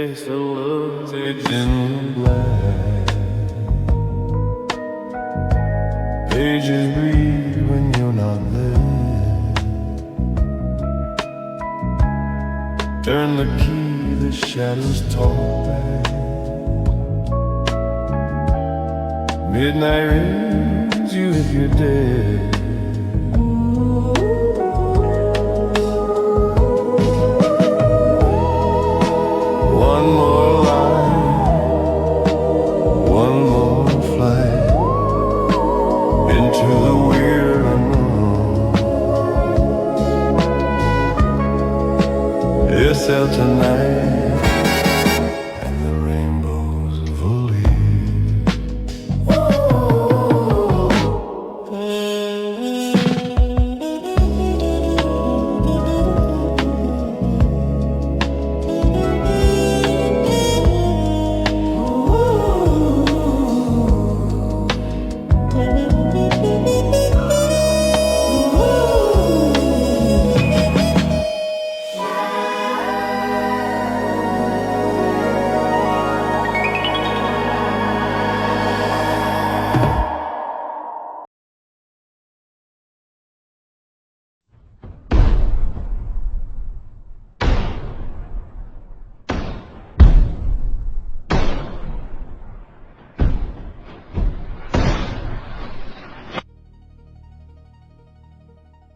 face that looks aging black. Pages breathe when you're not there. Turn the key, the shadows talk back. Midnight rings you if you're dead. One more line, one more flight into the weird unknown. It's out tonight, and the rainbows will leave.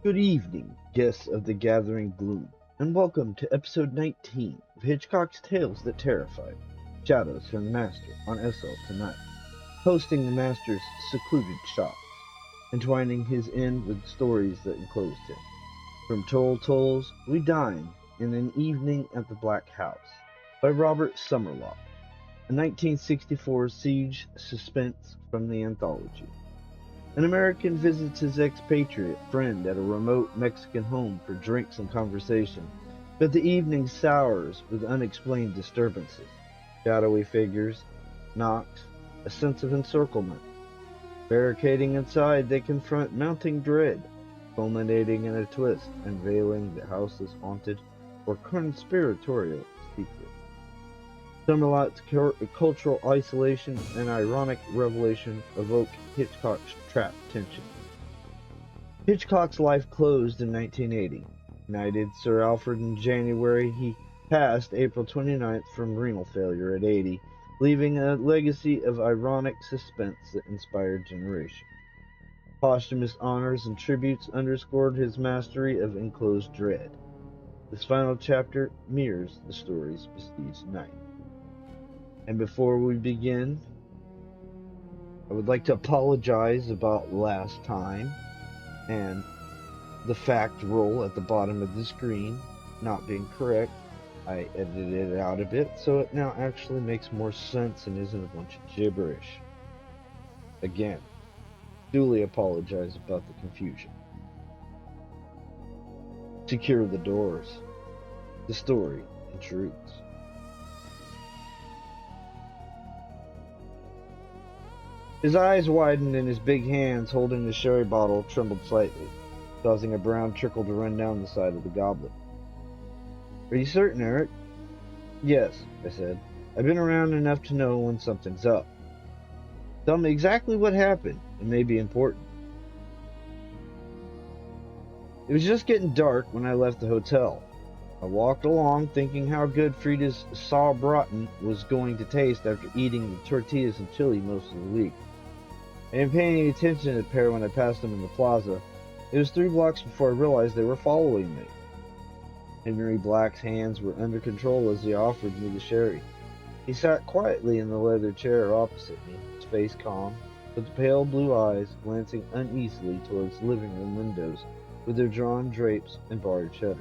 Good evening, guests of the Gathering Gloom, and welcome to episode 19 of Hitchcock's Tales That Terrified, Shadows from the Master on SL Tonight, hosting the Master's secluded shots, entwining his end with stories that enclosed him. From Toll Tolls, We Dine in an Evening at the Black House by Robert Somerlott, a 1964 siege suspense from the anthology. An American visits his expatriate friend at a remote Mexican home for drinks and conversation, but the evening sours with unexplained disturbances, shadowy figures, knocks, a sense of encirclement. Barricading inside, they confront mounting dread, culminating in a twist unveiling the house is haunted or conspiratorial secret. Somerlott's cultural isolation and ironic revelation evoke Hitchcock's trapped tension. Hitchcock's life closed in 1980. Knighted Sir Alfred in January, he passed April 29th from renal failure at 80, leaving a legacy of ironic suspense that inspired generations. Posthumous honors and tributes underscored his mastery of enclosed dread. This final chapter mirrors the story's besieged night. And before we begin, I would like to apologize about last time and the fact roll at the bottom of the screen not being correct. I edited it out a bit, so it now actually makes more sense and isn't a bunch of gibberish. Again, duly apologize about the confusion. Secure the doors. The story intrudes. His eyes widened and his big hands holding the sherry bottle trembled slightly, causing a brown trickle to run down the side of the goblet. Are you certain, Eric? Yes, I said. I've been around enough to know when something's up. Tell me exactly what happened. It may be important. It was just getting dark when I left the hotel. I walked along thinking how good Frida's sauerbraten was going to taste after eating the tortillas and chili most of the week. I didn't pay any attention to the pair when I passed them in the plaza. It was 3 blocks before I realized they were following me. Henry Black's hands were under control as he offered me the sherry. He sat quietly in the leather chair opposite me, his face calm, with the pale blue eyes glancing uneasily towards living room windows with their drawn drapes and barred shutters.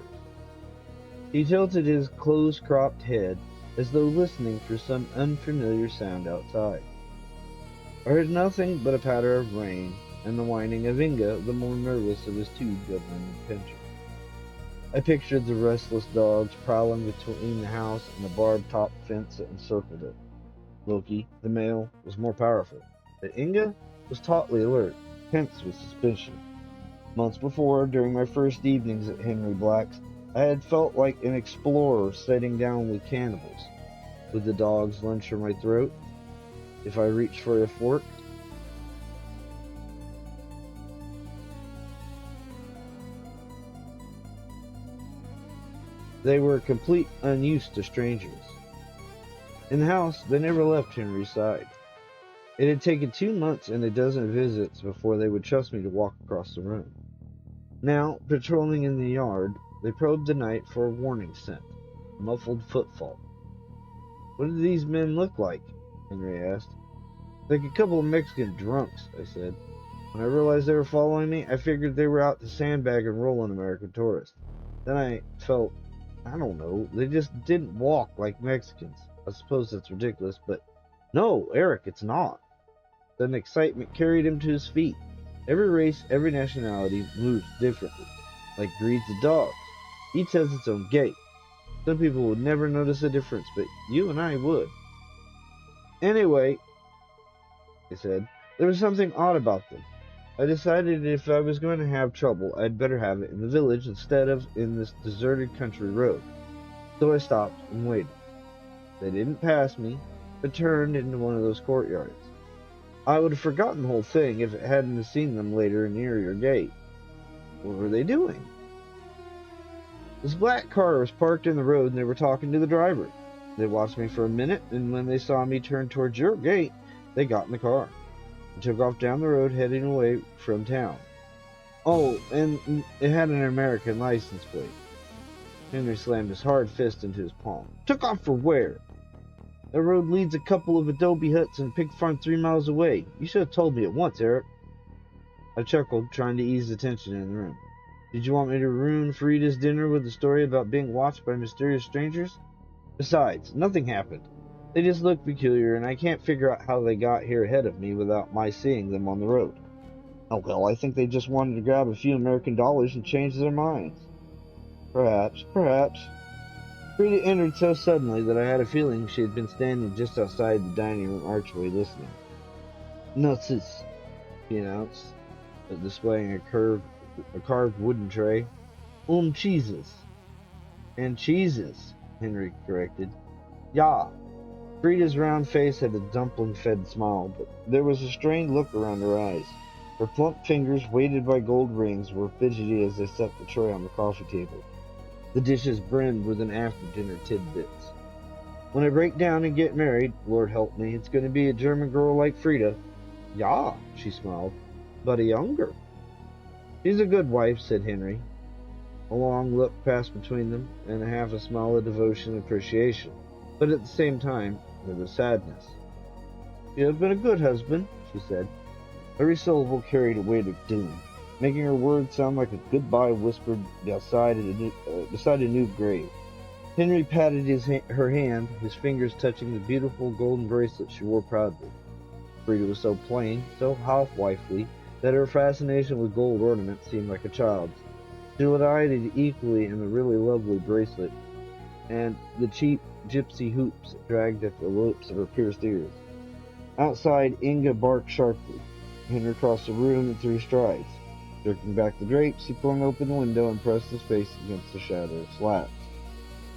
He tilted his close-cropped head as though listening for some unfamiliar sound outside. I heard nothing but a patter of rain and the whining of Inga, the more nervous of his 2 governing pinchers. I pictured the restless dogs prowling between the house and the barbed-top fence that encircled it. Loki, the male, was more powerful, but Inga was tautly alert, tense with suspicion. Months before, during my first evenings at Henry Black's, I had felt like an explorer setting down with cannibals. Would the dogs lunge for my throat if I reached for a fork? They were complete unused to strangers. In the house, they never left Henry's side. It had taken 2 months and a dozen visits before they would trust me to walk across the room. Now, patrolling in the yard, they probed the night for a warning scent, a muffled footfall. What did these men look like? Henry asked. Like a couple of Mexican drunks, I said. When I realized they were following me, I figured they were out to sandbag and roll an American tourist. Then I felt, I don't know, they just didn't walk like Mexicans. I suppose that's ridiculous, but no, Eric, it's not. Then excitement carried him to his feet. Every race, every nationality moves differently, like breeds of dogs. Each has its own gait. Some people would never notice a difference, but you and I would. Anyway, he said, there was something odd about them. I decided if I was going to have trouble, I'd better have it in the village instead of in this deserted country road. So I stopped and waited. They didn't pass me, but turned into one of those courtyards. I would have forgotten the whole thing if it hadn't seen them later near your gate. What were they doing? This black car was parked in the road and they were talking to the driver. They watched me for a minute, and when they saw me turn towards your gate, they got in the car and took off down the road heading away from town. Oh, and it had an American license plate. Henry slammed his hard fist into his palm. Took off for where? That road leads a couple of adobe huts and a pig farm 3 miles away. You should have told me at once, Eric. I chuckled, trying to ease the tension in the room. Did you want me to ruin Frida's dinner with a story about being watched by mysterious strangers? Besides, nothing happened. They just looked peculiar, and I can't figure out how they got here ahead of me without my seeing them on the road. Oh well, I think they just wanted to grab a few American dollars and change their minds. Perhaps. Frida entered so suddenly that I had a feeling she had been standing just outside the dining room archway listening. Nuts, she announced, displaying a carved wooden tray. Cheeses. And cheeses, Henry corrected. Ja. Frida's round face had a dumpling-fed smile, but there was a strained look around her eyes. Her plump fingers, weighted by gold rings, were fidgety as they set the tray on the coffee table. The dishes brimmed with an after-dinner tidbits. When I break down and get married, Lord help me, it's going to be a German girl like Frida. Ja, she smiled, but a younger. She's a good wife, said Henry. A long look passed between them, and half a smile of devotion and appreciation. But at the same time, there was sadness. You have been a good husband, she said. Every syllable carried a weight of doom, making her words sound like a goodbye whispered beside a new grave. Henry patted her hand, his fingers touching the beautiful golden bracelet she wore proudly. Frida was so plain, so housewifery, that her fascination with gold ornaments seemed like a child's. She delighted equally in the really lovely bracelet and the cheap gypsy hoops that dragged at the loops of her pierced ears. Outside, Inga barked sharply. Henry crossed the room in 3 strides. Jerking back the drapes, he flung open the window and pressed his face against the shadow of slats.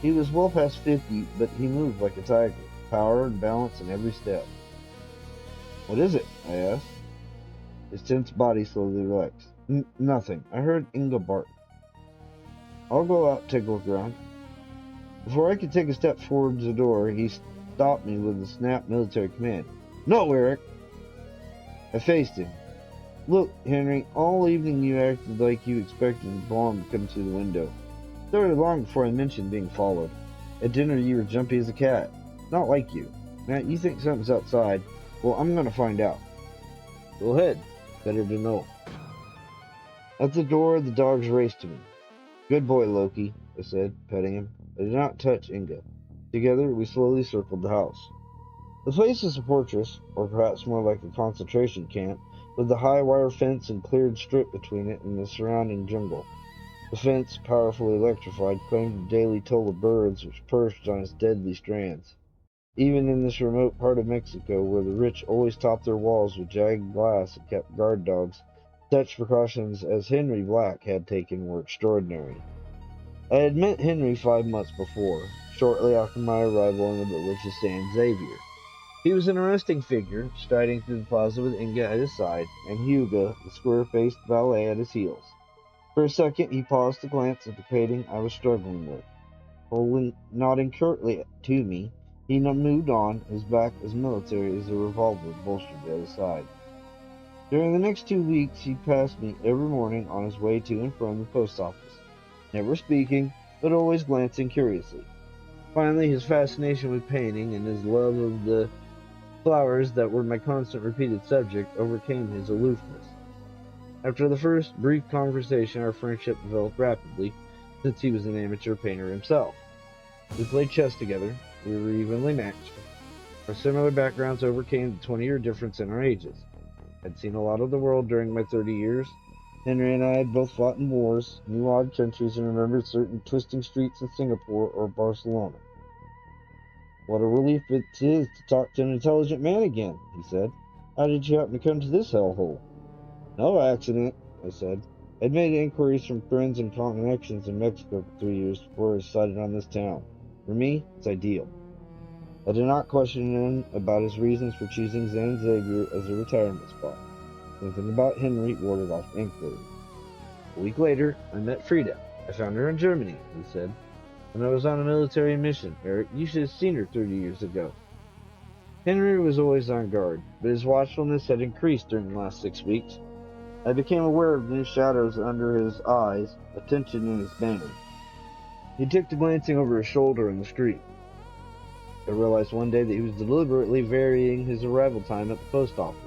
He was well past 50, but he moved like a tiger, power and balance in every step. What is it? I asked. His tense body slowly relaxed. Nothing. I heard Inga bark. I'll go out and take a look around. Before I could take a step towards the door, he stopped me with a snap military command. No, Eric! I faced him. Look, Henry, all evening you acted like you expected a bomb to come through the window. Started long before I mentioned being followed. At dinner you were jumpy as a cat. Not like you. Now, you think something's outside. Well, I'm gonna find out. Go ahead. Better to know. At the door, the dogs raced to me. Good boy, Loki, I said, petting him. I did not touch Inga. Together, we slowly circled the house. The place is a fortress, or perhaps more like a concentration camp, with a high wire fence and cleared strip between it and the surrounding jungle. The fence, powerfully electrified, claimed the daily toll of birds which perched on its deadly strands. Even in this remote part of Mexico, where the rich always topped their walls with jagged glass and kept guard dogs, such precautions as Henry Black had taken were extraordinary. I had met Henry 5 months before, shortly after my arrival in the village of San Xavier. He was an arresting figure, striding through the plaza with Inga at his side, and Hugo, the square-faced valet, at his heels. For a second he paused to glance at the painting I was struggling with. Nodding curtly to me, he moved on, his back as military as a revolver bolstered at his side. During the next 2 weeks he passed me every morning on his way to and from the post office, never speaking, but always glancing curiously. Finally, his fascination with painting and his love of the flowers that were my constant repeated subject overcame his aloofness. After the first brief conversation, our friendship developed rapidly, since he was an amateur painter himself. We played chess together. We were evenly matched. Our similar backgrounds overcame the 20-year difference in our ages. I'd seen a lot of the world during my 30 years. Henry and I had both fought in wars, knew odd countries, and remembered certain twisting streets in Singapore or Barcelona. What a relief it is to talk to an intelligent man again, he said. How did you happen to come to this hellhole? No accident, I said. I'd made inquiries from friends and connections in Mexico for 3 years before I decided on this town. For me, it's ideal. I did not question him about his reasons for choosing San Xavier as a retirement spot. Something about Henry warded off inquiry. A week later, I met Frida. I found her in Germany, he said. When I was on a military mission, Eric, you should have seen her 30 years ago. Henry was always on guard, but his watchfulness had increased during the last 6 weeks. I became aware of new shadows under his eyes, a tension in his manner. He took to glancing over his shoulder in the street. I realized one day that he was deliberately varying his arrival time at the post office.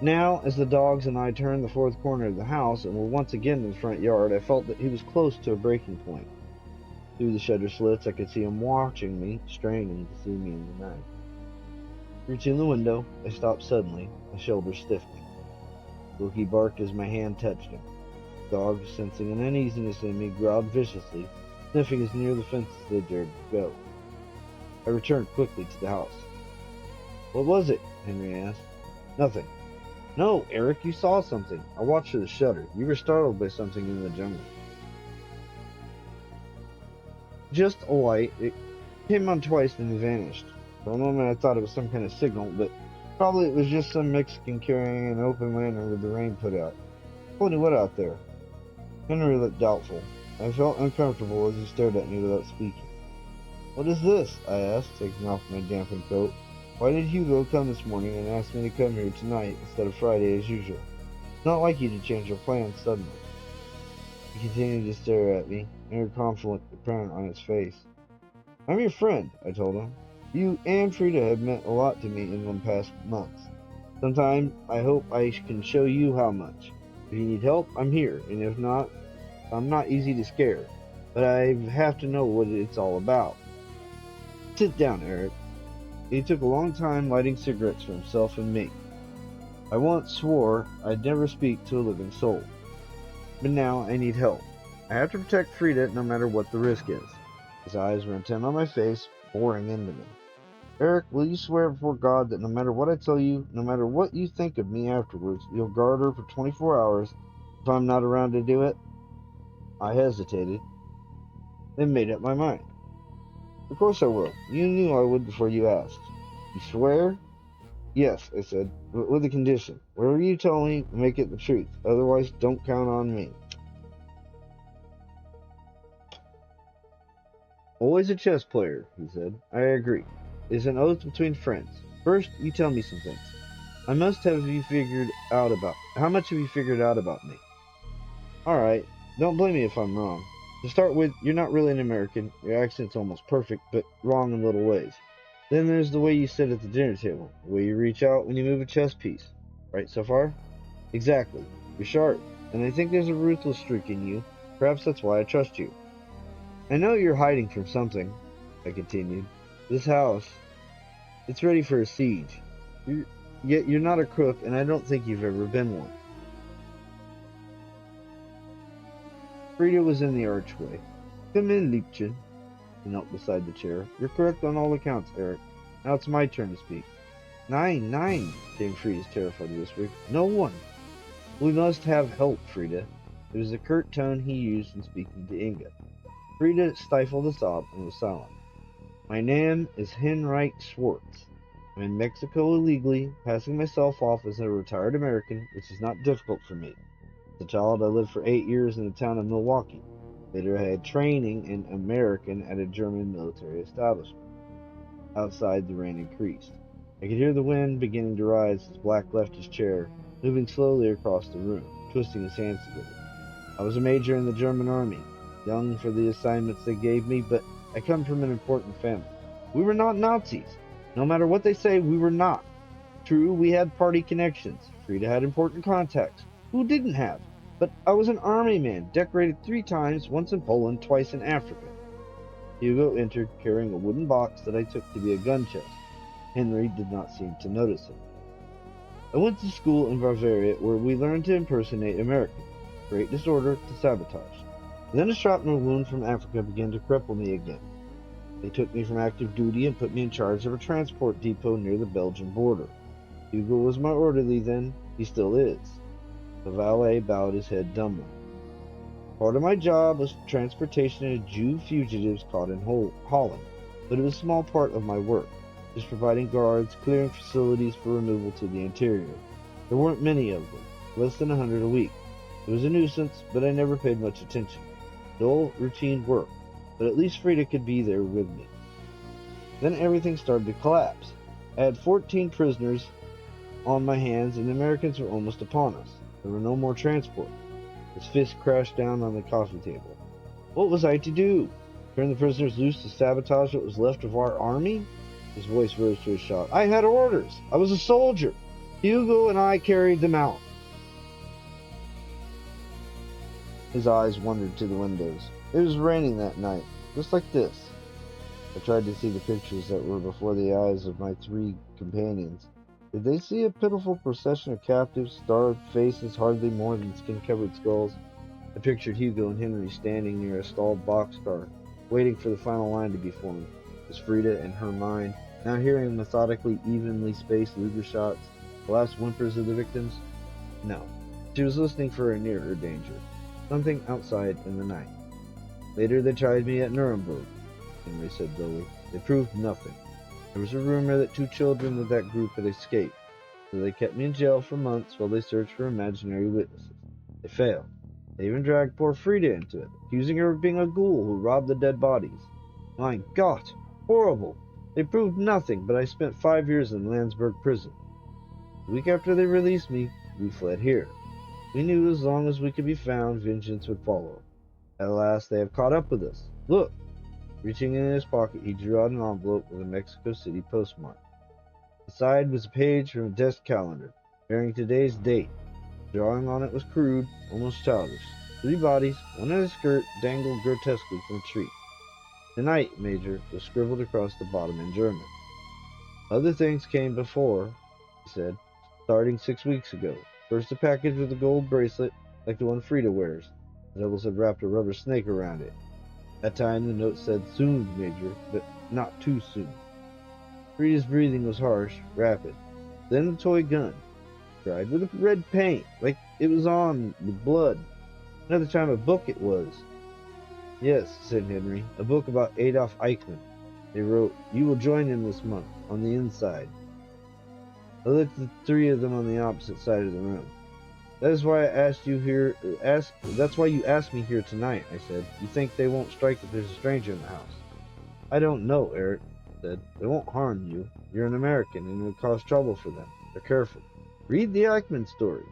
Now, as the dogs and I turned the fourth corner of the house and were once again in the front yard, I felt that he was close to a breaking point. Through the shutter slits, I could see him watching me, straining to see me in the night. Reaching the window, I stopped suddenly, my shoulders stiffening. Wilkie barked as my hand touched him. The dog, sensing an uneasiness in me, growled viciously, sniffing as near the fence as they dared to go. I returned quickly to the house. What was it? Henry asked. Nothing. No, Eric, you saw something. I watched through the shutter. You were startled by something in the jungle. Just a light. It came on twice and vanished. For a moment I thought it was some kind of signal, but probably it was just some Mexican carrying an open lantern with the rain put out. Holy what out there? Henry looked doubtful. I felt uncomfortable as he stared at me without speaking. What is this? I asked, taking off my dampened coat. Why did Hugo come this morning and ask me to come here tonight instead of Friday as usual? It's not like you to change your plans suddenly. He continued to stare at me, inner conflict apparent on his face. I'm your friend, I told him. You and Frida have meant a lot to me in the past months. Sometime I hope I can show you how much. If you need help, I'm here, and if not, I'm not easy to scare. But I have to know what it's all about. Sit down, Eric. He took a long time lighting cigarettes for himself and me. I once swore I'd never speak to a living soul. But now I need help. I have to protect Frida no matter what the risk is. His eyes were intent on my face, boring into me. Eric, will you swear before God that no matter what I tell you, no matter what you think of me afterwards, you'll guard her for 24 hours if I'm not around to do it? I hesitated, then made up my mind. Of course I will. You knew I would before you asked. You swear? Yes, I said, but with a condition. Whatever you tell me, make it the truth. Otherwise, don't count on me. Always a chess player, he said. I agree. It's an oath between friends. First, you tell me some things. How much have you figured out about me? Alright, don't blame me if I'm wrong. To start with, you're not really an American. Your accent's almost perfect, but wrong in little ways. Then there's the way you sit at the dinner table, the way you reach out when you move a chess piece. Right so far? Exactly. You're sharp, and I think there's a ruthless streak in you. Perhaps that's why I trust you. I know you're hiding from something, I continued. This house, it's ready for a siege. Yet you're not a crook, and I don't think you've ever been one. Frida was in the archway. Come in, Liebchen. He knelt beside the chair. You're correct on all accounts, Eric. Now it's my turn to speak. Nine, came Frida's terrified whisper. No one. We must have help, Frida. It was the curt tone he used in speaking to Inga. Frida stifled a sob and was silent. My name is Henright Schwartz. I'm in Mexico illegally, passing myself off as a retired American, which is not difficult for me. As a child, I lived for 8 years in the town of Milwaukee. Later, I had training in American at a German military establishment. Outside, the rain increased. I could hear the wind beginning to rise as Black left his chair, moving slowly across the room, twisting his hands together. I was a major in the German army, young for the assignments they gave me, but I come from an important family. We were not Nazis. No matter what they say, we were not. True, we had party connections. Frida had important contacts. Who didn't have? But I was an army man, decorated 3 times, once in Poland, twice in Africa. Hugo entered, carrying a wooden box that I took to be a gun chest. Henry did not seem to notice him. I went to school in Bavaria, where we learned to impersonate Americans. Great disorder to sabotage. Then a shrapnel wound from Africa began to cripple me again. They took me from active duty and put me in charge of a transport depot near the Belgian border. Hugo was my orderly then. He still is. The valet bowed his head dumbly. Part of my job was transportation of Jew fugitives caught in Holland, but it was a small part of my work, just providing guards, clearing facilities for removal to the interior. There weren't many of them, less than 100 a week. It was a nuisance, but I never paid much attention. Dull, routine work, but at least Frida could be there with me. Then everything started to collapse. I had 14 prisoners on my hands, and the Americans were almost upon us. There were no more transport. His fist crashed down on the coffee table. What was I to do? Turn the prisoners loose to sabotage what was left of our army? His voice rose to a shout. I had orders. I was a soldier. Hugo and I carried them out. His eyes wandered to the windows. It was raining that night, just like this. I tried to see the pictures that were before the eyes of my 3 companions. Did they see a pitiful procession of captives, starved faces hardly more than skin-covered skulls? I pictured Hugo and Henry standing near a stalled boxcar, waiting for the final line to be formed. Was Frida in her mind, now hearing methodically, evenly spaced Luger shots, the last whimpers of the victims? No. She was listening for a nearer danger. Something outside in the night. Later they tried me at Nuremberg, Henry said dully. They proved nothing. There was a rumor that 2 children of that group had escaped, so they kept me in jail for months while they searched for imaginary witnesses. They failed. They even dragged poor Frida into it, accusing her of being a ghoul who robbed the dead bodies. My God! Horrible! They proved nothing, but I spent 5 years in Landsberg prison. The week after they released me, we fled here. We knew as long as we could be found, vengeance would follow. At last, they have caught up with us. Look! Reaching in his pocket, he drew out an envelope with a Mexico City postmark. Inside was a page from a desk calendar, bearing today's date. The drawing on it was crude, almost childish. 3 bodies, one in a skirt, dangled grotesquely from a tree. Tonight, Major, was scribbled across the bottom in German. Other things came before, he said, starting 6 weeks ago. First a package with a gold bracelet, like the one Frida wears. The devils had wrapped a rubber snake around it. That time the note said, soon, Major, but not too soon. Frida's breathing was harsh, rapid. Then the toy gun, dried with red paint, like it was on with blood. Another time a book it was. Yes, said Henry, a book about Adolf Eichmann. They wrote, you will join him this month, on the inside. I looked at the 3 of them on the opposite side of the room. That's why you asked me here tonight, I said. You think they won't strike if there's a stranger in the house? I don't know, Eric said. They won't harm you. You're an American, and it would cause trouble for them. They're careful. Read the Eichmann story.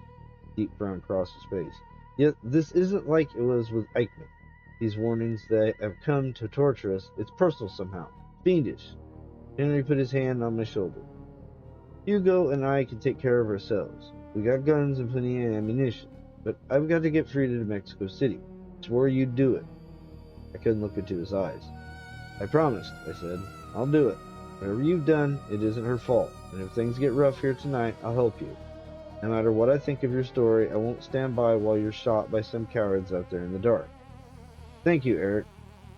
Deep frown crossed his face. Yet this isn't like it was with Eichmann. These warnings that have come to torture us, it's personal somehow. Fiendish. Henry put his hand on my shoulder. Hugo and I can take care of ourselves. We got guns and plenty of ammunition. But I've got to get Frida to Mexico City. I swore you'd do it. I couldn't look into his eyes. I promised, I said. I'll do it. Whatever you've done, it isn't her fault. And if things get rough here tonight, I'll help you. No matter what I think of your story, I won't stand by while you're shot by some cowards out there in the dark. Thank you, Eric.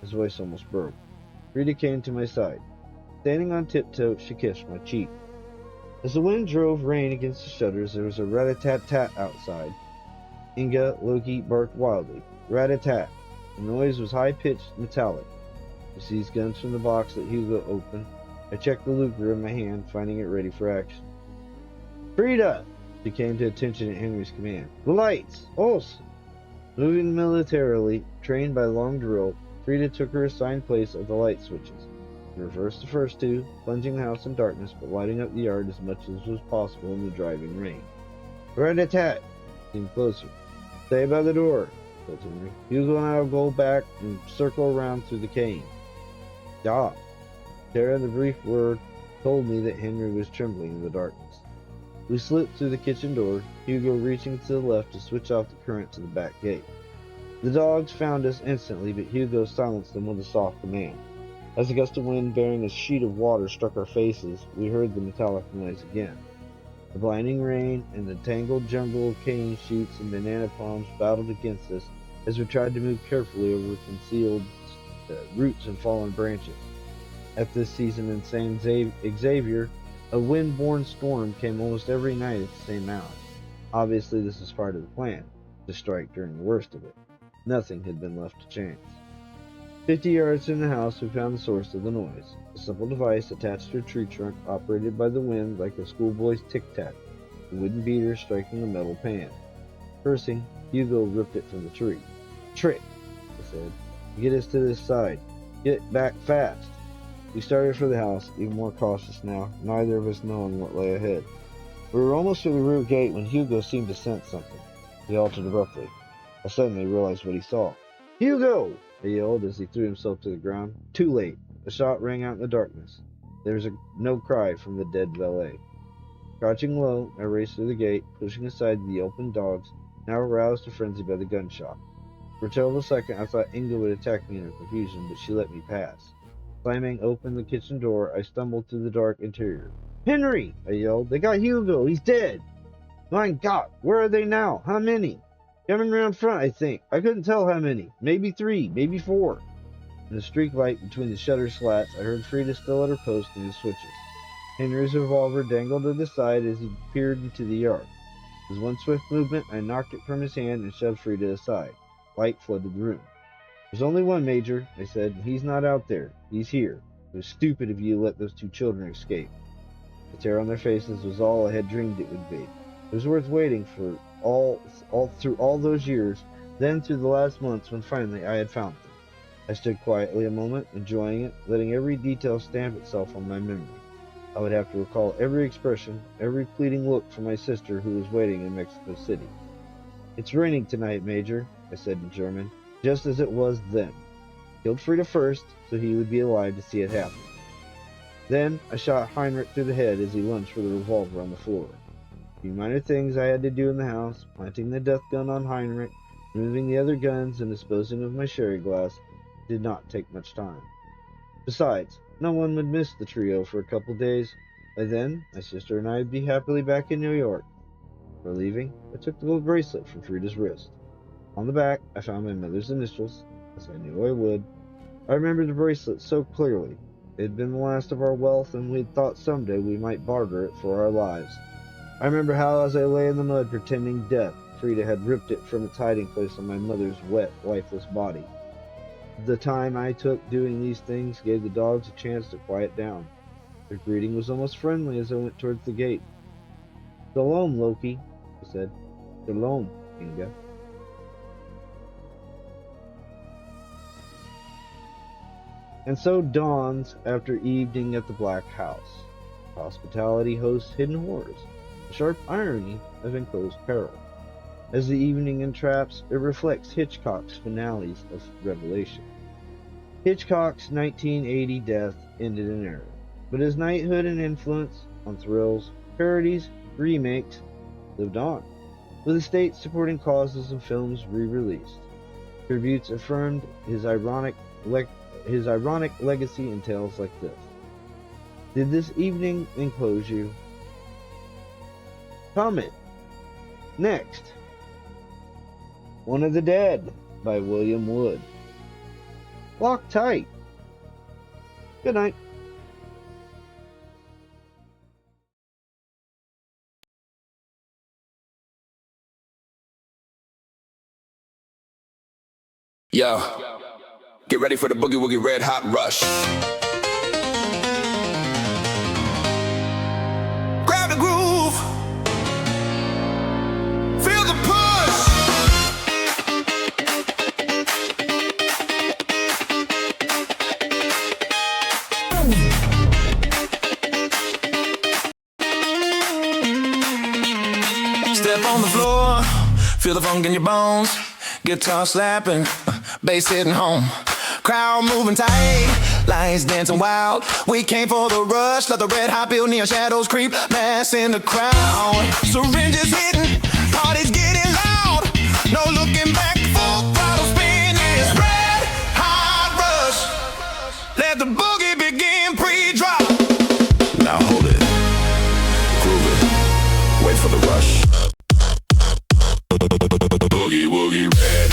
His voice almost broke. Frida came to my side. Standing on tiptoe, she kissed my cheek. As the wind drove rain against the shutters, there was a rat-a-tat-tat outside. Inga Loki barked wildly. Rat-a-tat. The noise was high-pitched, metallic. I seized guns from the box that Hugo opened. I checked the Luger in my hand, finding it ready for action. Frida! She came to attention at Henry's command. The lights! Os! Moving militarily, trained by long drill, Frida took her assigned place at the light switches. In reversed the first two, plunging the house in darkness, but lighting up the yard as much as was possible in the driving rain. Rat-a-tat! Came closer. Stay by the door, told Henry. Hugo and I will go back and circle around through the cane. Ja. Tara, the brief word, told me that Henry was trembling in the darkness. We slipped through the kitchen door, Hugo reaching to the left to switch off the current to the back gate. The dogs found us instantly, but Hugo silenced them with a soft command. As a gust of wind bearing a sheet of water struck our faces, we heard the metallic noise again. The blinding rain and the tangled jungle of cane shoots and banana palms battled against us as we tried to move carefully over concealed roots and fallen branches. At this season in San Xavier, a wind-borne storm came almost every night at the same hour. Obviously, this was part of the plan, to strike during the worst of it. Nothing had been left to chance. 50 yards from the house, we found the source of the noise. A simple device attached to a tree trunk operated by the wind like a schoolboy's tic-tac, the wooden beater striking a metal pan. Cursing, Hugo ripped it from the tree. Trick, he said. Get us to this side. Get back fast. We started for the house, even more cautious now, neither of us knowing what lay ahead. We were almost through the rear gate when Hugo seemed to sense something. He halted abruptly. I suddenly realized what he saw. Hugo! I yelled as he threw himself to the ground. Too late. A shot rang out in the darkness. There was no cry from the dead valet. Crouching low, I raced through the gate, pushing aside the yelping dogs, now aroused to frenzy by the gunshot. For a terrible second, I thought Inga would attack me in her confusion, but she let me pass. Slamming open the kitchen door, I stumbled through the dark interior. Henry! I yelled. They got Hugo! He's dead! My God! Where are they now? How many? Coming around front, I think. I couldn't tell how many. Maybe 3, maybe 4. In the streak light between the shutter slats, I heard Frida still at her post near the switches. Henry's revolver dangled at his side as he peered into the yard. With one swift movement, I knocked it from his hand and shoved Frida aside. Light flooded the room. There's only one, Major, I said. He's not out there. He's here. It was stupid of you to let those 2 children escape. The terror on their faces was all I had dreamed it would be. It was worth waiting for all through all those years, then through the last months when finally I had found them. I stood quietly a moment, enjoying it, letting every detail stamp itself on my memory. I would have to recall every expression, every pleading look from my sister who was waiting in Mexico City. It's raining tonight, Major, I said in German, just as it was then. Killed Frida first, so he would be alive to see it happen. Then I shot Heinrich through the head as he lunged for the revolver on the floor. A few minor things I had to do in the house, planting the death gun on Heinrich, removing the other guns, and disposing of my sherry glass, did not take much time. Besides, no one would miss the trio for a couple days. By then, my sister and I would be happily back in New York. For leaving, I took the gold bracelet from Frida's wrist. On the back, I found my mother's initials, as I knew I would. I remembered the bracelet so clearly. It had been the last of our wealth, and we had thought someday we might barter it for our lives. I remember how, as I lay in the mud pretending death, Frida had ripped it from its hiding place on my mother's wet, lifeless body. The time I took doing these things gave the dogs a chance to quiet down. Their greeting was almost friendly as I went towards the gate. Shalom, Loki, I said. Shalom, Inga. And so dawns after evening at the Black House. Hospitality hosts hidden horrors, the sharp irony of enclosed peril. As the evening entraps, it reflects Hitchcock's finales of Revelation. Hitchcock's 1980 death ended an era, but his knighthood and influence on thrills, parodies, remakes lived on, with estates supporting causes and films re-released. Tributes affirmed his ironic legacy in tales like this. Did this evening enclose you? Comment. Next. One of the Dead by William Wood. Lock tight. Good night. Yo, get ready for the boogie woogie red hot rush. Grab the groove, feel the push. Step on the floor, feel the funk in your bones. Guitar slapping, bass hitting home. Crowd moving tight, lights dancing wild. We came for the rush, let the red hot build neon shadows creep. Mass in the crowd, syringes hitting, parties getting loud. No looking back, full throttle spin is red hot rush. Let the boogie begin pre-drop. Now hold it, groove it, wait for the rush. Boogie woogie red.